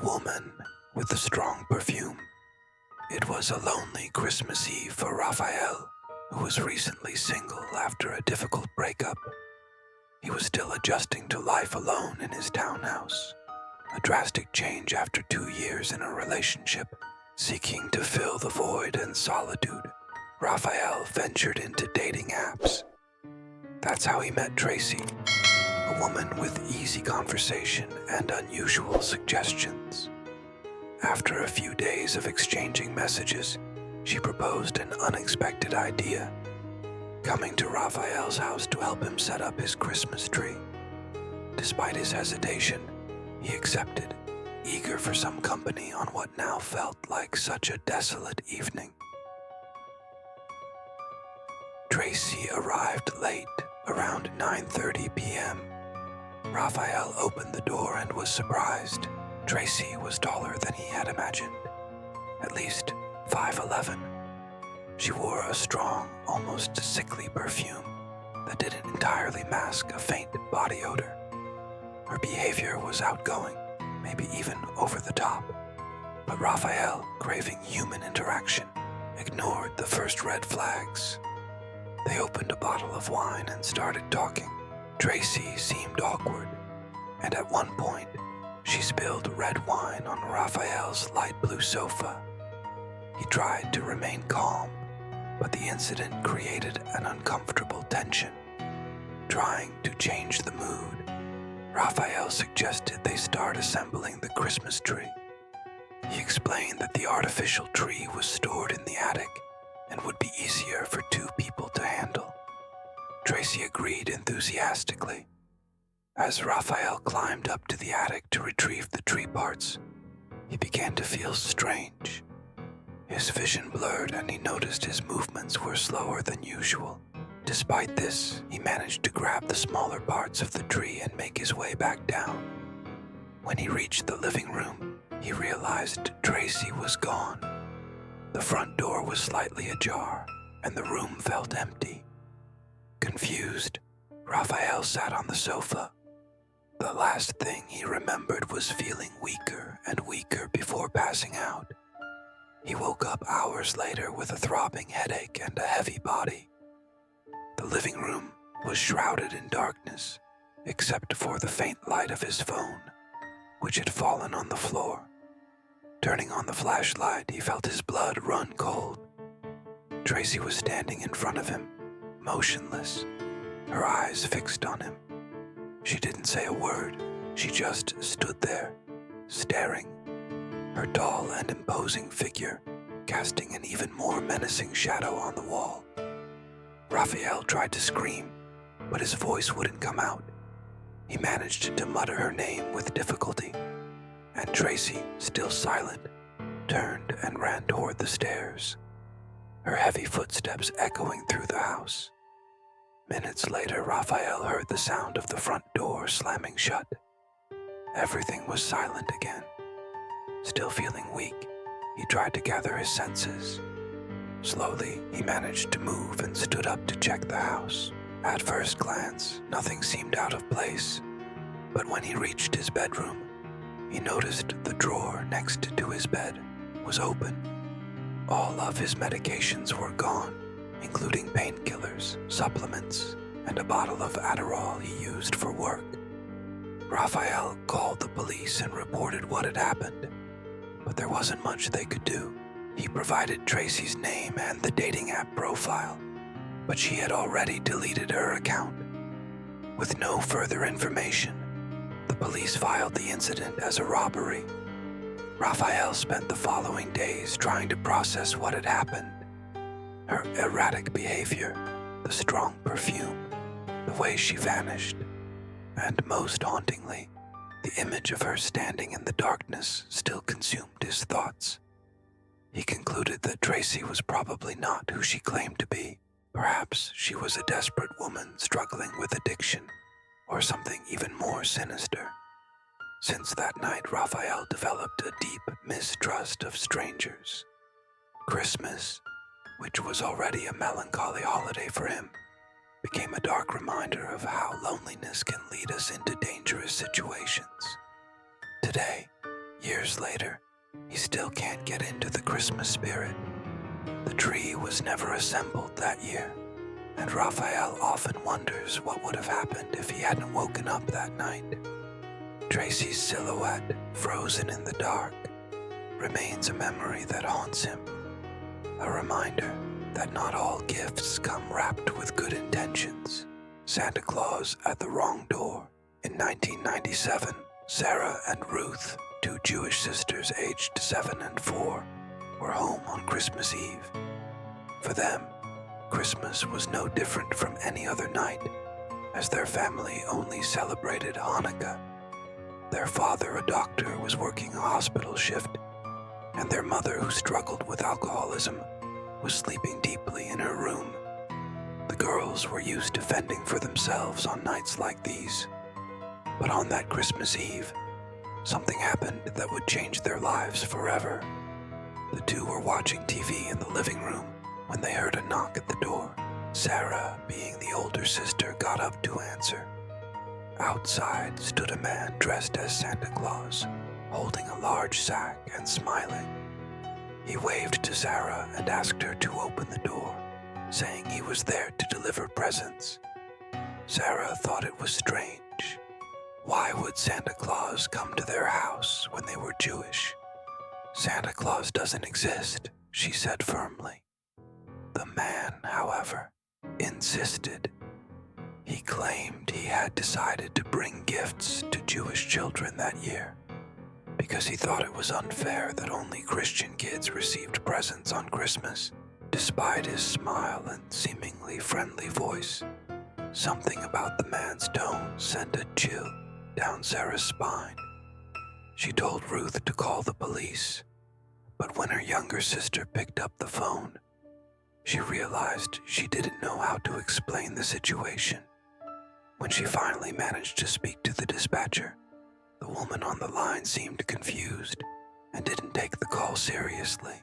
woman with a strong perfume. It was a lonely Christmas Eve for Raphael, who was recently single after a difficult breakup. He was still adjusting to life alone in his townhouse, a drastic change after 2 years in a relationship. Seeking to fill the void and solitude, Raphael ventured into dating apps. That's how he met Tracy, a woman with easy conversation and unusual suggestions. After a few days of exchanging messages, she proposed an unexpected idea, coming to Raphael's house to help him set up his Christmas tree. Despite his hesitation, he accepted, eager for some company on what now felt like such a desolate evening. Tracy arrived late, around 9:30 p.m. Raphael opened the door and was surprised. Tracy was taller than he had imagined, at least 5'11". She wore a strong, almost sickly perfume that didn't entirely mask a faint body odor. Her behavior was outgoing, maybe even over the top. But Raphael, craving human interaction, ignored the first red flags. They opened a bottle of wine and started talking. Tracy seemed awkward, and at one point, she spilled red wine on Raphael's light blue sofa. He tried to remain calm, but the incident created an uncomfortable tension. Trying to change the mood, Raphael suggested they start assembling the Christmas tree. He explained that the artificial tree was stored in the attic and would be easier for 2 people to handle. Tracy agreed enthusiastically. As Raphael climbed up to the attic to retrieve the tree parts, he began to feel strange. His vision blurred and he noticed his movements were slower than usual. Despite this, he managed to grab the smaller parts of the tree and make his way back down. When he reached the living room, he realized Tracy was gone. The front door was slightly ajar, and the room felt empty. Confused, Raphael sat on the sofa. The last thing he remembered was feeling weaker and weaker before passing out. He woke up hours later with a throbbing headache and a heavy body. The living room was shrouded in darkness, except for the faint light of his phone, which had fallen on the floor. Turning on the flashlight, he felt his blood run cold. Tracy was standing in front of him, motionless, her eyes fixed on him. She didn't say a word, she just stood there, staring, her tall and imposing figure casting an even more menacing shadow on the wall. Raphael tried to scream, but his voice wouldn't come out. He managed to mutter her name with difficulty, and Tracy, still silent, turned and ran toward the stairs, her heavy footsteps echoing through the house. Minutes later, Raphael heard the sound of the front door slamming shut. Everything was silent again. Still feeling weak, he tried to gather his senses. Slowly, he managed to move and stood up to check the house. At first glance, nothing seemed out of place, but when he reached his bedroom, he noticed the drawer next to his bed was open. All of his medications were gone, including painkillers, supplements, and a bottle of Adderall he used for work. Raphael called the police and reported what had happened, but there wasn't much they could do. He provided Tracy's name and the dating app profile, but she had already deleted her account. With no further information, the police filed the incident as a robbery. Raphael spent the following days trying to process what had happened. Her erratic behavior, the strong perfume, the way she vanished, and most hauntingly, the image of her standing in the darkness still consumed his thoughts. He concluded that Tracy was probably not who she claimed to be. Perhaps she was a desperate woman struggling with addiction, or something even more sinister. Since that night, Raphael developed a deep mistrust of strangers. Christmas, which was already a melancholy holiday for him, became a dark reminder of how loneliness can lead us into dangerous situations. Today, Years later, he still can't get into the Christmas spirit. The tree was never assembled that year, and Raphael often wonders what would have happened if he hadn't woken up that night. Tracy's silhouette, frozen in the dark, remains a memory that haunts him, a reminder that not all gifts come wrapped with good intentions. Santa Claus at the Wrong Door. In 1997, Sarah and Ruth, two Jewish sisters aged 7 and 4, were home on Christmas Eve. For them, Christmas was no different from any other night, as their family only celebrated Hanukkah. Their father, a doctor, was working a hospital shift, and their mother, who struggled with alcoholism, was sleeping deeply in her room. The girls were used to fending for themselves on nights like these. But on that Christmas Eve, something happened that would change their lives forever. The two were watching TV in the living room when they heard a knock at the door. Sarah, being the older sister, got up to answer. Outside stood a man dressed as Santa Claus, holding a large sack and smiling. He waved to Sarah and asked her to open the door, saying he was there to deliver presents. Sarah thought it was strange. Why would Santa Claus come to their house when they were Jewish? Santa Claus doesn't exist, she said firmly. The man, however, insisted. He claimed he had decided to bring gifts to Jewish children that year because he thought it was unfair that only Christian kids received presents on Christmas. Despite his smile and seemingly friendly voice, something about the man's tone sent a chill down Sarah's spine. She told Ruth to call the police, but when her younger sister picked up the phone, she realized she didn't know how to explain the situation. When she finally managed to speak to the dispatcher, the woman on the line seemed confused and didn't take the call seriously.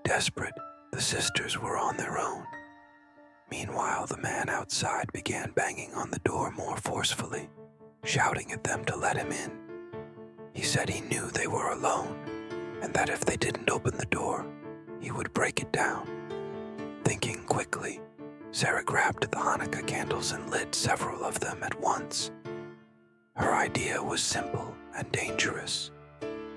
Desperate, the sisters were on their own. Meanwhile, the man outside began banging on the door more forcefully, shouting at them to let him in. He said he knew they were alone, and that if they didn't open the door, he would break it down. Thinking quickly, Sarah grabbed the Hanukkah candles and lit several of them at once. Her idea was simple and dangerous: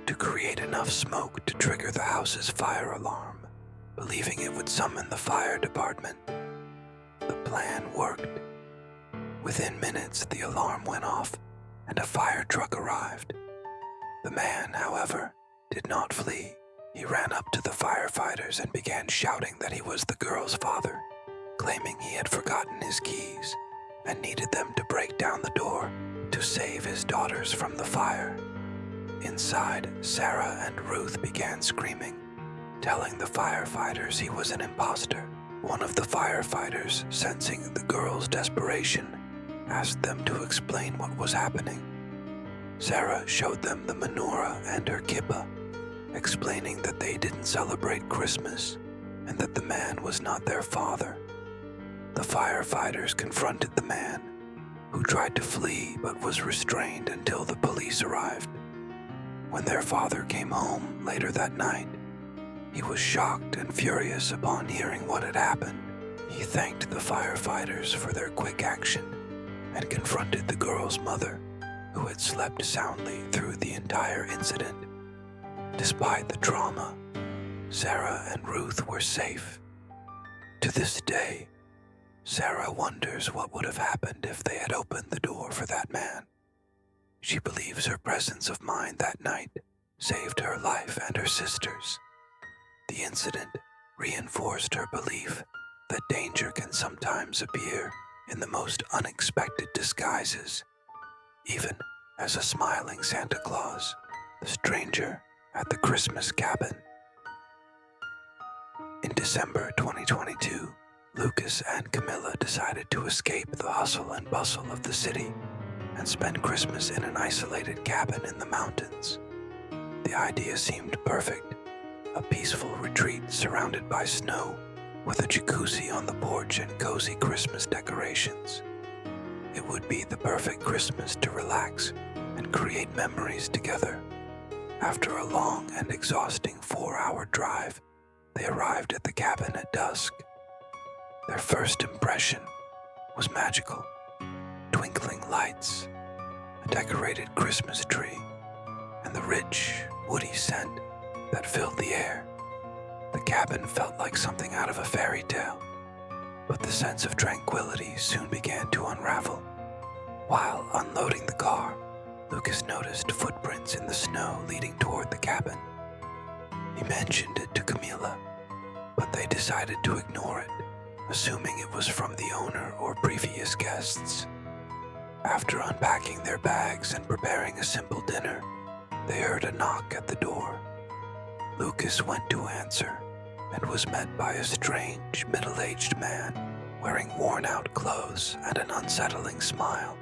to create enough smoke to trigger the house's fire alarm, believing it would summon the fire department. The plan worked. Within minutes, the alarm went off and a fire truck arrived. The man, however, did not flee. He ran up to the firefighters and began shouting that he was the girl's father, claiming he had forgotten his keys and needed them to break down the door to save his daughters from the fire. Inside, Sarah and Ruth began screaming, telling the firefighters he was an imposter. One of the firefighters, sensing the girls' desperation, asked them to explain what was happening. Sarah showed them the menorah and her kippah, explaining that they didn't celebrate Christmas and that the man was not their father. The firefighters confronted the man, who tried to flee but was restrained until the police arrived. When their father came home later that night, he was shocked and furious upon hearing what had happened. He thanked the firefighters for their quick action and confronted the girl's mother, who had slept soundly through the entire incident. Despite the trauma, Sarah and Ruth were safe. To this day, Sarah wonders what would have happened if they had opened the door for that man. She believes her presence of mind that night saved her life and her sister's. The incident reinforced her belief that danger can sometimes appear in the most unexpected disguises, even as a smiling Santa Claus, the stranger at the Christmas cabin. In December 2022, Lucas and Camilla decided to escape the hustle and bustle of the city and spend Christmas in an isolated cabin in the mountains. The idea seemed perfect: a peaceful retreat surrounded by snow, with a jacuzzi on the porch and cozy Christmas decorations. It would be the perfect Christmas to relax and create memories together. After a long and exhausting 4-hour drive, they arrived at the cabin at dusk. Their first impression was magical. Twinkling lights, a decorated Christmas tree, and the rich, woody scent that filled the air. The cabin felt like something out of a fairy tale, but the sense of tranquility soon began to unravel. While unloading the car, Lucas noticed footprints in the snow leading toward the cabin. He mentioned it to Camilla, but they decided to ignore it, assuming it was from the owner or previous guests. After unpacking their bags and preparing a simple dinner, they heard a knock at the door. Lucas went to answer and was met by a strange, middle-aged man wearing worn-out clothes and an unsettling smile.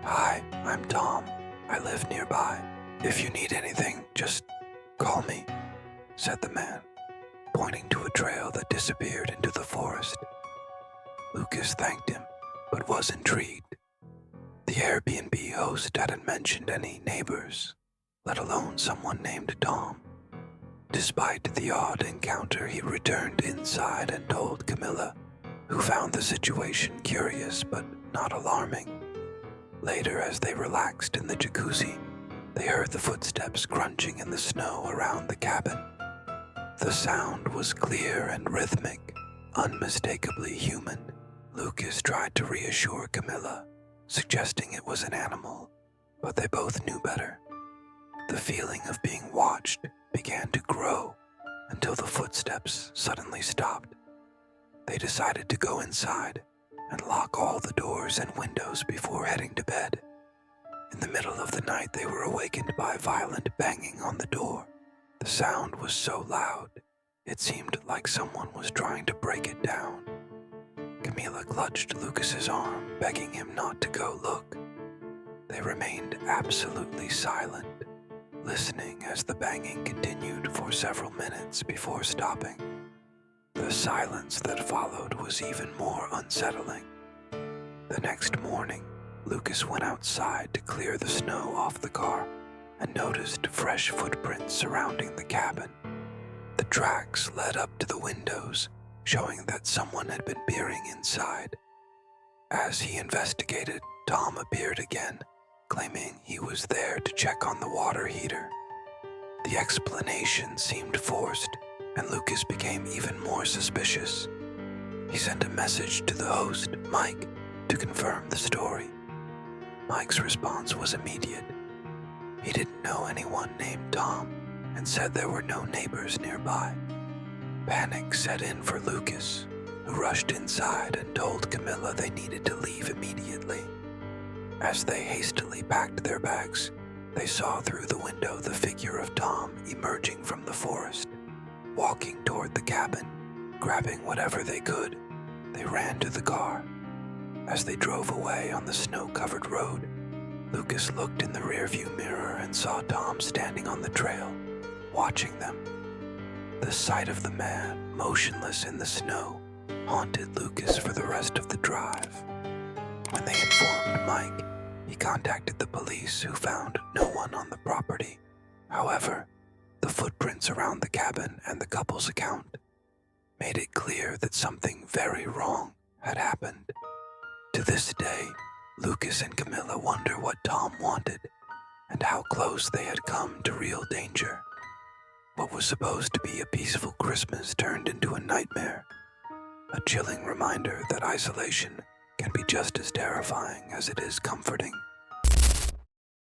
"Hi, I'm Tom. I live nearby. If you need anything, just call me," said the man, pointing to a trail that disappeared into the forest. Lucas thanked him, but was intrigued. The Airbnb host hadn't mentioned any neighbors, let alone someone named Tom. Despite the odd encounter, he returned inside and told Camilla, who found the situation curious but not alarming. Later, as they relaxed in the jacuzzi, they heard the footsteps crunching in the snow around the cabin. The sound was clear and rhythmic, unmistakably human. Lucas tried to reassure Camilla, suggesting it was an animal, but they both knew better. The feeling of being watched began to grow until the footsteps suddenly stopped. They decided to go inside and lock all the doors and windows before heading to bed. In the middle of the night, they were awakened by violent banging on the door. The sound was so loud, it seemed like someone was trying to break it down. Camilla clutched Lucas's arm, begging him not to go look. They remained absolutely silent, listening as the banging continued for several minutes before stopping. The silence that followed was even more unsettling. The next morning, Lucas went outside to clear the snow off the car and noticed fresh footprints surrounding the cabin. The tracks led up to the windows, showing that someone had been peering inside. As he investigated, Tom appeared again, claiming he was there to check on the water heater. The explanation seemed forced, and Lucas became even more suspicious. He sent a message to the host, Mike, to confirm the story. Mike's response was immediate. He didn't know anyone named Tom and said there were no neighbors nearby. Panic set in for Lucas, who rushed inside and told Camilla they needed to leave immediately. As they hastily packed their bags, they saw through the window the figure of Tom emerging from the forest. Walking toward the cabin, grabbing whatever they could, they ran to the car. As they drove away on the snow-covered road, Lucas looked in the rearview mirror and saw Tom standing on the trail, watching them. The sight of the man, motionless in the snow, haunted Lucas for the rest of the drive. When they informed Mike, he contacted the police, who found no one on the property. However, the footprints around the cabin and the couple's account made it clear that something very wrong had happened. To this day, Lucas and Camilla wonder what Tom wanted and how close they had come to real danger. What was supposed to be a peaceful Christmas turned into a nightmare, a chilling reminder that isolation can be just as terrifying as it is comforting.